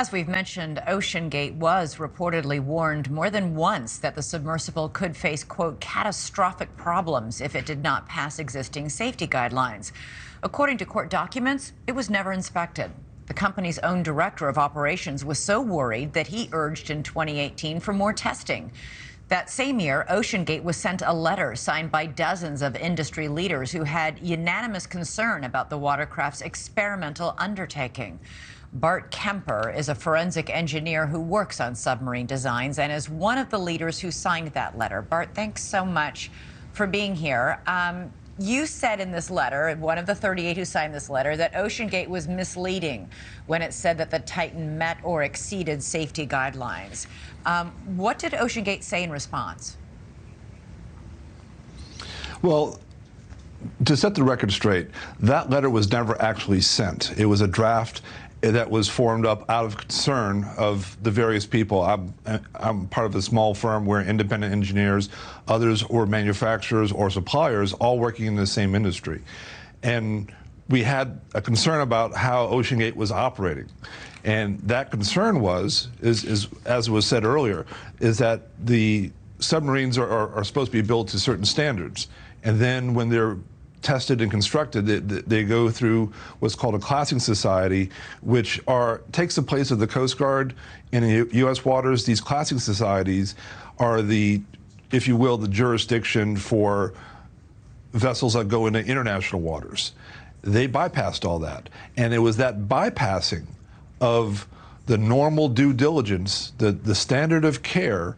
As we've mentioned, OceanGate was reportedly warned more than once that the submersible could face, quote, catastrophic problems if it did not pass existing safety guidelines. According to court documents, it was never inspected. The company's own director of operations was so worried that he urged in 2018 for more testing. That same year, OceanGate was sent a letter signed by dozens of industry leaders who had unanimous concern about the watercraft's experimental undertaking. Bart Kemper is a forensic engineer who works on submarine designs and is one of the leaders who signed that letter. Bart, thanks so much for being here. You said in this letter, one of the 38 who signed this letter, that OceanGate was misleading when it said that the Titan met or exceeded safety guidelines. What did OceanGate say in response? Well, to set the record straight, that letter was never actually sent. It was a draft that was formed up out of concern of the various people. I'm part of a small firm. We're independent engineers. Others were manufacturers or suppliers, all working in the same industry. And we had a concern about how OceanGate was operating. And that concern was, as was said earlier, is that the submarines are supposed to be built to certain standards. And then when they're tested and constructed, they go through what's called a classing society, which takes the place of the Coast Guard in the U.S. waters. These classing societies are if you will, the jurisdiction for vessels that go into international waters. They bypassed all that. And it was that bypassing of the normal due diligence, the standard of care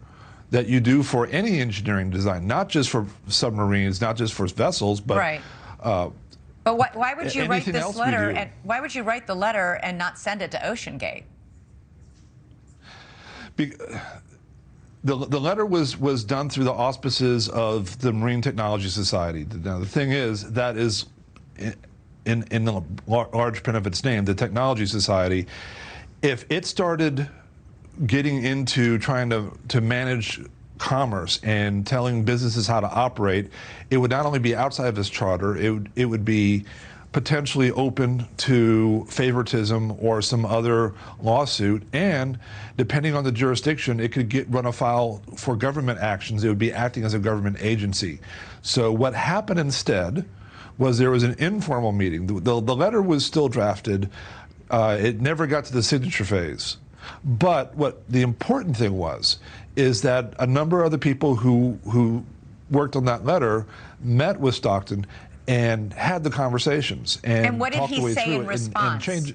that you do for any engineering design, not just for submarines, not just for vessels, but right. But why would you write this letter? And why would you write the letter and not send it to OceanGate? The letter was done through the auspices of the Marine Technology Society. Now the thing is, that is in the large print of its name, the Technology Society. If it started getting into trying to manage commerce and telling businesses how to operate, it would not only be outside of this charter, it would be potentially open to favoritism or some other lawsuit, and depending on the jurisdiction, it could run afoul for government actions. It would be acting as a government agency. So what happened instead was there was an informal meeting. The letter was still drafted. It never got to the signature phase. But what the important thing is that a number of the people who worked on that letter met with Stockton and had the conversations and what did he say in response?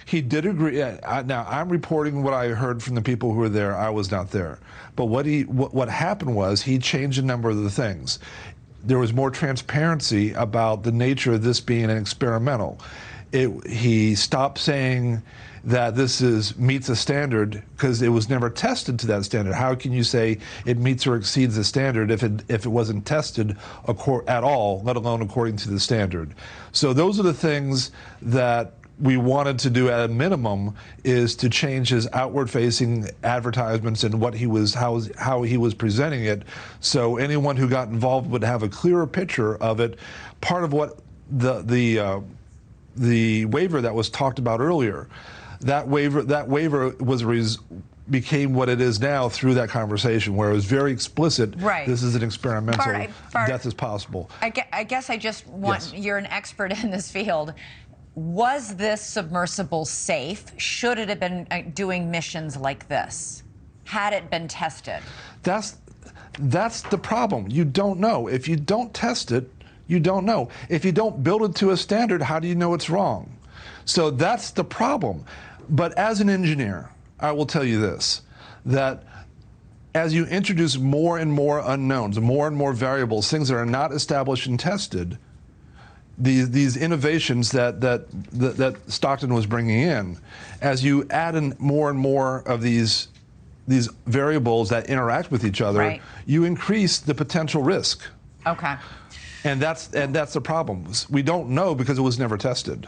He did agree. Now I'm reporting what I heard from the people who were there. I was not there. But what happened was he changed a number of the things. There was more transparency about the nature of this being an experimental. He stopped saying that this meets a standard, because it was never tested to that standard. How can you say it meets or exceeds the standard if it wasn't tested at all, let alone according to the standard? So those are the things that we wanted to do at a minimum, is to change his outward-facing advertisements and how he was presenting it, so anyone who got involved would have a clearer picture of it. Part of what the waiver that was talked about earlier, that waiver became what it is now through that conversation, where it was very explicit. Right. This is an experimental. Bart, death is possible. I guess I just want, yes. You're an expert in this field. Was this submersible safe? Should it have been doing missions like this? Had it been tested? That's the problem. You don't know. If you don't test it, you don't know. If you don't build it to a standard, how do you know it's wrong? So that's the problem. But as an engineer, I will tell you this, that as you introduce more and more unknowns, more and more variables, things that are not established and tested, these innovations that Stockton was bringing in, as you add in more and more of these variables that interact with each other, right, you increase the potential risk. Okay. And that's the problem. We don't know because it was never tested.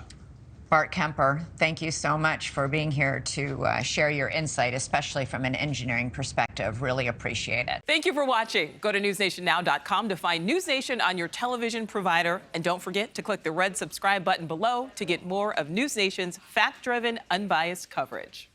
Bart Kemper, thank you so much for being here to share your insight, especially from an engineering perspective. Really appreciate it. Thank you for watching. Go to newsnationnow.com to find NewsNation on your television provider. And don't forget to click the red subscribe button below to get more of NewsNation's fact-driven, unbiased coverage.